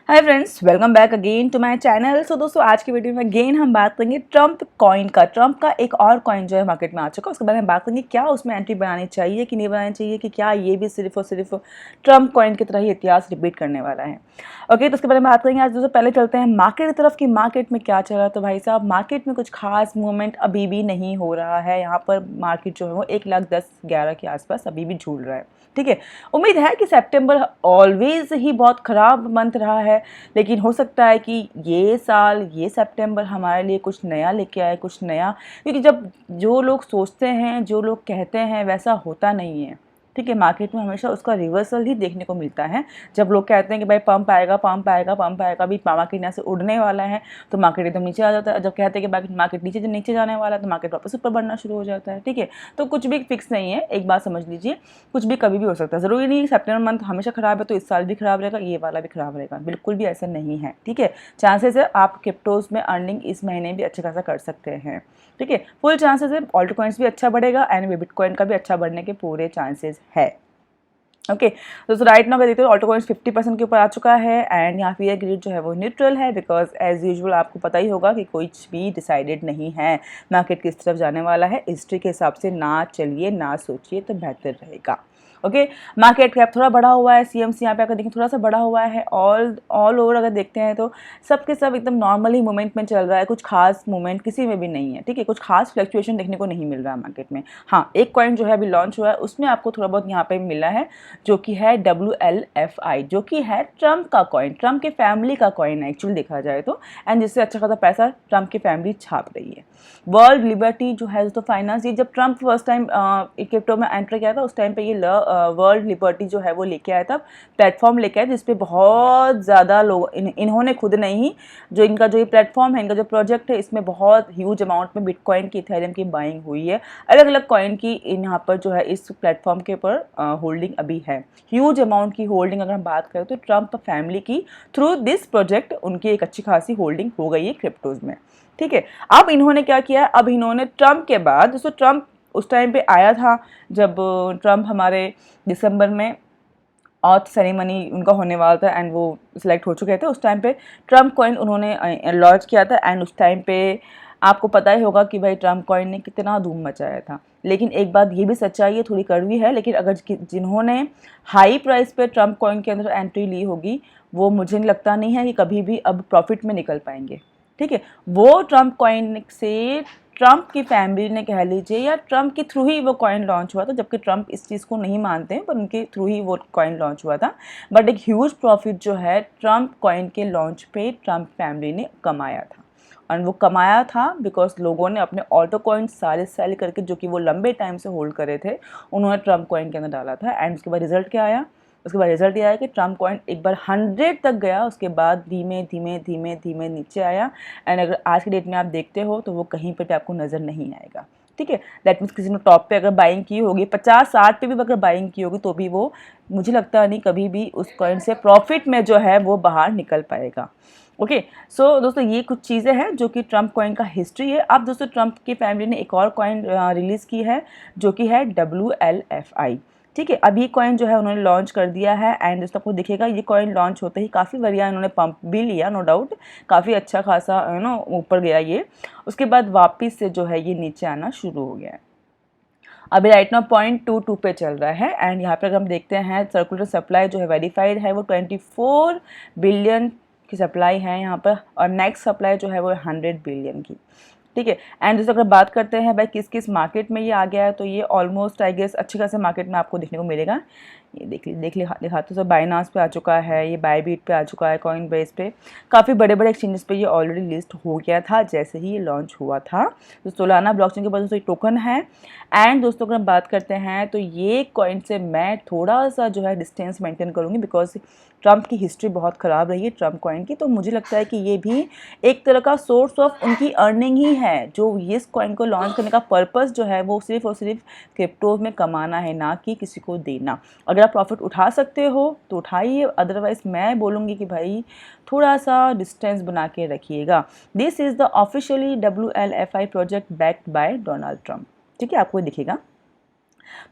Hi friends, welcome back again to my channel. So दोस्तों, आज की वीडियो में अगेन हम बात करेंगे ट्रम्प कॉइन का। ट्रम्प का एक और कॉइन जो है मार्केट में आ चुका है, उसके बारे में बात करेंगे क्या उसमें एंट्री बनानी चाहिए कि नहीं बनानी चाहिए, कि क्या ये भी सिर्फ और सिर्फ ट्रम्प कॉइन की तरह ही इतिहास रिपीट करने वाला है। ओके, तो उसके बारे में बात करेंगे आज। दोस्तों पहले चलते हैं मार्केट की तरफ कि मार्केट में क्या चल रहा है। तो भाई साहब, मार्केट में कुछ खास मूवमेंट अभी भी नहीं हो रहा है। यहाँ पर मार्केट जो है वो 1,10,11 के आसपास अभी भी झूल रहा है। ठीक है, उम्मीद है कि सितंबर ऑलवेज ही बहुत ख़राब मंथ रहा है, लेकिन हो सकता है कि ये साल ये सितंबर हमारे लिए कुछ नया लेके आए, कुछ नया। क्योंकि जब जो लोग सोचते हैं, जो लोग कहते हैं, वैसा होता नहीं है। ठीक है, मार्केट में हमेशा उसका रिवर्सल ही देखने को मिलता है। जब लोग कहते हैं कि भाई पंप आएगा, पंप आएगा, पंप आएगा, अभी मार्केट यहाँ से उड़ने वाला है, तो मार्केट एकदम नीचे आ जाता है। जब कहते हैं कि मार्केट नीचे नीचे जाने वाला है, तो मार्केट वापस ऊपर बढ़ना शुरू हो जाता है। ठीक है, तो कुछ भी फिक्स नहीं है, एक बात समझ लीजिए, कुछ भी कभी भी हो सकता है। ज़रूरी नहीं सितंबर मंथ हमेशा ख़राब है तो इस साल भी ख़राब रहेगा, ये वाला भी ख़राब रहेगा, बिल्कुल भी ऐसा नहीं है। ठीक है, चांसेस है आप क्रिप्टोज में अर्निंग इस महीने भी अच्छे खासा कर सकते हैं। ठीक है, फुल चांसेस है। ऑल्टो कॉइन्स भी अच्छा बढ़ेगा एंड बिटकॉइन का भी अच्छा बढ़ने के पूरे चांसेस है। ओके, दोस्तों राइट नाउ देखते हो ऑल्टो कॉइन्स 50% के ऊपर आ चुका है एंड यहाँ पे ग्रिड जो है वो न्यूट्रल है, बिकॉज एज यूजुअल आपको पता ही होगा कि कुछ भी डिसाइडेड नहीं है मार्केट किस तरफ जाने वाला है। हिस्ट्री के हिसाब से ना चलिए, ना सोचिए तो बेहतर रहेगा। ओके, मार्केट कैप थोड़ा बढ़ा हुआ है, सीएमसी यहाँ पे अगर देखें थोड़ा सा बढ़ा हुआ है। ऑल ओवर अगर देखते हैं तो सब के सब एकदम नॉर्मली मूवमेंट में चल रहा है, कुछ खास मूवमेंट किसी में भी नहीं है। ठीक है, कुछ खास फ्लक्चुएशन देखने को नहीं मिल रहा है मार्केट में। हाँ, एक कॉइन जो है अभी लॉन्च हुआ है, उसमें आपको थोड़ा बहुत यहाँ पे मिला है, जो कि है WLFI, जो कि है ट्रम्प का कॉइन, ट्रम्प के फैमिली का कॉइन है एक्चुअली देखा जाए तो, एंड जिससे अच्छा खासा पैसा ट्रम्प की फैमिली छाप रही है। वर्ल्ड लिबर्टी जो है तो फाइनेंस, ये जब ट्रम्प फर्स्ट टाइम क्रिप्टो में एंटर किया था उस टाइम पे ये वर्ल्ड लिबर्टी जो है वो लेके आया था, प्लेटफॉर्म लेके आया, जिसपे बहुत ज़्यादा लोग इन्होंने खुद नहीं, जो इनका जो ये प्लेटफॉर्म है, इनका जो प्रोजेक्ट है, इसमें बहुत ह्यूज अमाउंट में बिटकॉइन की, इथेरियम की बाइंग हुई है। अलग अलग कॉइन की यहाँ पर जो है इस प्लेटफॉर्म के ऊपर होल्डिंग अभी है। ह्यूज अमाउंट की होल्डिंग अगर हम बात करें तो ट्रम्प फैमिली की थ्रू दिस प्रोजेक्ट उनकी एक अच्छी खासी होल्डिंग हो गई है क्रिप्टोज में। ठीक है, अब इन्होंने क्या किया, अब इन्होंने ट्रम्प के बाद, दोस्तों ट्रम्प उस टाइम पे आया था जब ट्रम्प हमारे दिसंबर में ऑथ सेरेमनी उनका होने वाला था एंड वो सिलेक्ट हो चुके थे। उस टाइम पे ट्रम्प कॉइन उन्होंने लॉन्च किया था एंड उस टाइम पे आपको पता ही होगा कि भाई ट्रम्प कॉइन ने कितना धूम मचाया था। लेकिन एक बात ये भी सच्चाई है, थोड़ी कड़वी है, लेकिन अगर जिन्होंने हाई प्राइस पे ट्रम्प कॉइन के अंदर एंट्री ली होगी, वो मुझे नहीं लगता नहीं है कि कभी भी अब प्रॉफिट में निकल पाएंगे। ठीक है, वो ट्रम्प कॉइन से ट्रम्प की फैमिली ने कह लीजिए, या ट्रम्प के थ्रू ही वो कॉइन लॉन्च हुआ था, जबकि ट्रम्प इस चीज़ को नहीं मानते हैं, पर उनके थ्रू ही वो कॉइन लॉन्च हुआ था। बट एक ह्यूज प्रॉफिट जो है ट्रम्प कॉइन के लॉन्च पे ट्रम्प फैमिली ने कमाया था, और वो कमाया था बिकॉज लोगों ने अपने ऑल्टो कॉइन सारे सेल करके, जो कि वो लंबे टाइम से होल्ड करे थे, उन्होंने ट्रम्प कॉइन के अंदर डाला था। एंड उसके बाद रिजल्ट क्या आया, उसके बाद रिजल्ट ये आया कि ट्रम्प कॉइन एक बार 100 तक गया, उसके बाद धीमे धीमे धीमे धीमे नीचे आया। एंड अगर आज की डेट में आप देखते हो तो वो कहीं पर भी आपको नज़र नहीं आएगा। ठीक है, दैट मीन्स किसी ने टॉप पे अगर बाइंग की होगी, 50-60 पे भी अगर बाइंग की होगी, तो भी वो, मुझे लगता नहीं कभी भी उस कॉइन से प्रॉफिट में जो है वो बाहर निकल पाएगा। ओके, सो दोस्तों ये कुछ चीज़ें हैं जो कि ट्रम्प कॉइन का हिस्ट्री है। अब दोस्तों ट्रम्प की फैमिली ने एक और कॉइन रिलीज़ की है, जो कि है WLFI। ठीक है, अब ये कॉइन जो है उन्होंने लॉन्च कर दिया है एंड दोस्तों आपको दिखेगा ये कॉइन लॉन्च होते ही काफ़ी बढ़िया इन्होंने पंप भी लिया, नो डाउट, काफ़ी अच्छा खासा ऊपर गया ये। उसके बाद वापस से जो है ये नीचे आना शुरू हो गया है। अभी राइट नाउ 0.22 पे चल रहा है एंड यहाँ पर अगर हम देखते हैं सर्कुलर सप्लाई जो है वेरीफाइड है, वो 24 बिलियन की सप्लाई है यहाँ पर, और नेक्स्ट सप्लाई जो है वो 100 बिलियन की। ठीक है, एंड जैसे अगर बात करते हैं भाई किस किस मार्केट में ये आ गया है, तो ये ऑलमोस्ट आई गेस अच्छे खासे मार्केट में आपको देखने को मिलेगा। ये देख दिखाते तो बाइनांस पे आ चुका है, ये बायबीट पे आ चुका है, कॉइन बेस पे, काफ़ी बड़े बड़े एक्सचेंजेस पे ये ऑलरेडी लिस्ट हो गया था जैसे ही ये लॉन्च हुआ था। तो सोलाना ब्लॉकचेन के बाद दोस्तों ये टोकन है। एंड दोस्तों अगर हम बात करते हैं तो ये कॉइन से मैं थोड़ा सा जो है डिस्टेंस मेंटेन करूँगी, बिकॉज ट्रम्प की हिस्ट्री बहुत ख़राब रही है ट्रम्प कॉइन की। तो मुझे लगता है कि ये भी एक तरह का सोर्स ऑफ उनकी अर्निंग ही है, जो इस कॉइन को लॉन्च करने का पर्पस जो है वो सिर्फ और सिर्फ क्रिप्टो में कमाना है, ना कि किसी को देना। अगर आप प्रॉफिट उठा सकते हो तो उठाइए, अदरवाइज मैं बोलूँगी कि भाई थोड़ा सा डिस्टेंस बना के रखिएगा। This is the officially WLFI project backed by Donald Trump. ठीक है, आपको दिखेगा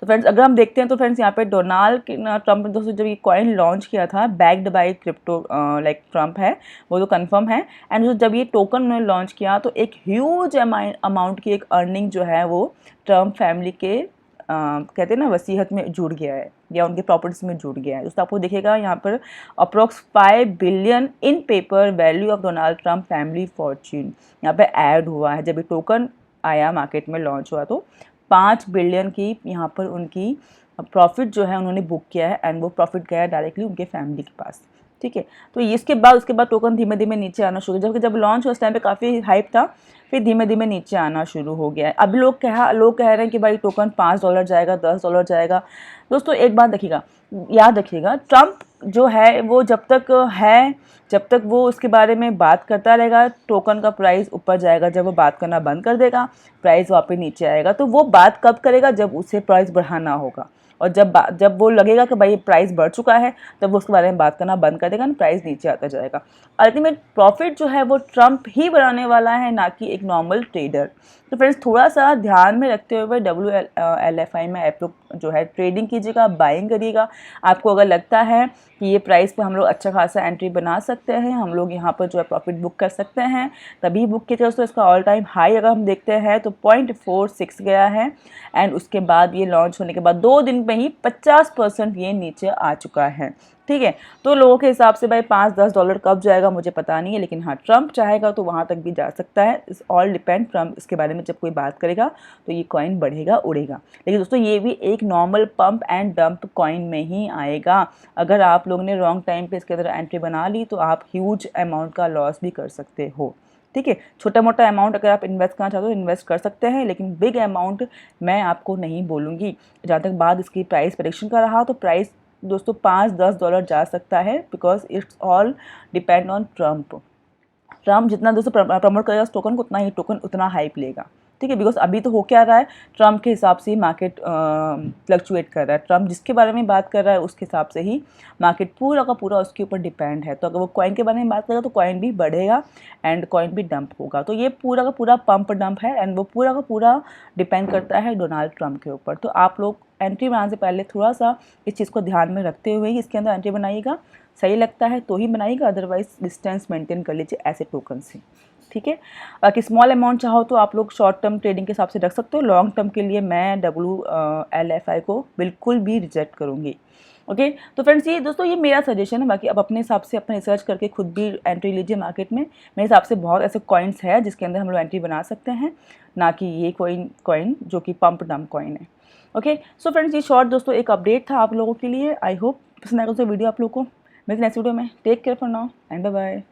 तो फ्रेंड्स अगर हम देखते हैं तो फ्रेंड्स यहाँ पे डोनाल्ड ट्रम्प ने दोस्तों जब ये कॉइन लॉन्च किया था, backed by crypto like Trump है, वो तो कंफर्म है। एंड जब ये टोकन उन्होंने लॉन्च किया तो एक ह्यूज अमाउंट की एक अर्निंग जो है वो ट्रम्प फैमिली के कहते हैं ना वसीयत में जुड़ गया है या उनके प्रॉपर्टीज में जुड़ गया है। दोस्तों आपको दिखेगा यहाँ पर approx 5 billion in paper value of Donald Trump family Fortune यहाँ पे ऐड हुआ है। जब ये टोकन आया मार्केट में लॉन्च हुआ तो 5 बिलियन की यहाँ पर उनकी प्रॉफिट जो है उन्होंने बुक किया है एंड वो प्रॉफिट गया डायरेक्टली उनके फैमिली के पास। ठीक है, तो इसके बाद उसके बाद टोकन धीमे धीमे नीचे आना शुरू, जबकि जब लॉन्च हुआ उस टाइम पे काफ़ी हाइप था, फिर धीमे धीमे नीचे आना शुरू हो गया है। अभी लोग कह रहे हैं कि भाई टोकन $5 जाएगा, $10 जाएगा। दोस्तों एक बात देखिएगा, याद रखिएगा, ट्रम्प जो है वो जब तक वो उसके बारे में बात करता रहेगा टोकन का प्राइस ऊपर जाएगा। जब वो बात करना बंद कर देगा प्राइस वापस नीचे आएगा। तो वो बात कब करेगा? जब उसे प्राइस बढ़ाना होगा, और जब वो लगेगा कि भाई प्राइस बढ़ चुका है तब वो उसके बारे में बात करना बंद कर देगा, ना प्राइस नीचे आता जाएगा। अल्टीमेट प्रॉफिट जो है वो ट्रम्प ही बनाने वाला है, ना कि एक नॉर्मल ट्रेडर। तो फ्रेंड्स थोड़ा सा ध्यान में रखते हुए WLFI में आप लोग जो है ट्रेडिंग कीजिएगा, बाइंग करिएगा। आपको अगर लगता है कि ये प्राइस पे हम लोग अच्छा खासा एंट्री बना सकते हैं, हम लोग यहाँ पर जो है प्रॉफिट बुक कर सकते हैं, तभी बुक कीजिएगा। तो इसका ऑल टाइम हाई अगर हम देखते हैं तो 0.46 गया है एंड उसके बाद ये लॉन्च होने के बाद 2 दिन में ही 50% ये नीचे आ चुका है। ठीक है, तो लोगों के हिसाब से भाई $5-10 कब जाएगा मुझे पता नहीं है, लेकिन हाँ ट्रम्प चाहेगा तो वहाँ तक भी जा सकता है। इस ऑल डिपेंड, ट्रम्प इसके बारे में जब कोई बात करेगा तो ये कॉइन बढ़ेगा उड़ेगा। लेकिन दोस्तों ये भी एक normal pump and dump coin में ही आएगा। अगर आप लोगों ने रॉन्ग टाइम पे इसके अंदर एंट्री बना ली तो आप ह्यूज अमाउंट का लॉस भी कर सकते हो। ठीक है, छोटा मोटा अमाउंट अगर आप इन्वेस्ट करना चाहते हो इन्वेस्ट कर सकते हैं, लेकिन बिग अमाउंट मैं आपको नहीं बोलूँगी। जहाँ तक बात इसकी प्राइस प्रेडिक्शन का रहा तो प्राइस दोस्तों $5-10 जा सकता है, because it's all depend on Trump. Trump जितना दोस्तों प्रमोट करेगा उस टोकन को उतना ही टोकन उतना हाइप लेगा। ठीक है, बिकॉज अभी तो हो क्या रहा है, ट्रम्प के हिसाब से ही मार्केट फ्लक्चुएट कर रहा है। ट्रम्प जिसके बारे में बात कर रहा है उसके हिसाब से ही मार्केट पूरा का पूरा उसके ऊपर डिपेंड है। तो अगर वो कॉइन के बारे में बात करेगा तो कॉइन भी बढ़ेगा एंड कॉइन भी डंप होगा। तो ये पूरा का पूरा पंप डंप है एंड वो पूरा का पूरा डिपेंड करता है डोनाल्ड ट्रम्प के ऊपर। तो आप लोग एंट्री बनाने से पहले थोड़ा सा इस चीज़ को ध्यान में रखते हुए ही इसके अंदर एंट्री बनाइएगा। सही लगता है तो ही बनाइएगा, अदरवाइज डिस्टेंस मेंटेन कर लीजिए ऐसे टोकन से। ठीक है, बाकी स्मॉल अमाउंट चाहो तो आप लोग शॉर्ट टर्म ट्रेडिंग के हिसाब से रख सकते हो। लॉन्ग टर्म के लिए मैं WLFI को बिल्कुल भी रिजेक्ट करूँगी। ओके, तो फ्रेंड्स ये दोस्तों ये मेरा सजेशन है, बाकी आप अपने हिसाब से अपना रिसर्च करके खुद भी एंट्री लीजिए मार्केट में। मेरे हिसाब से बहुत ऐसे कॉइन्स है जिसके अंदर हम लोग एंट्री बना सकते हैं, ना कि ये कॉइन जो कि पंप डंप कॉइन है। ओके, सो फ्रेंड्स ये शॉर्ट दोस्तों एक अपडेट था आप लोगों के लिए। आई होप पसंद आएगा दोस्तों वीडियो आप लोगों को। मिलते हैं नेक्स्ट वीडियो में। Take care for now and bye bye.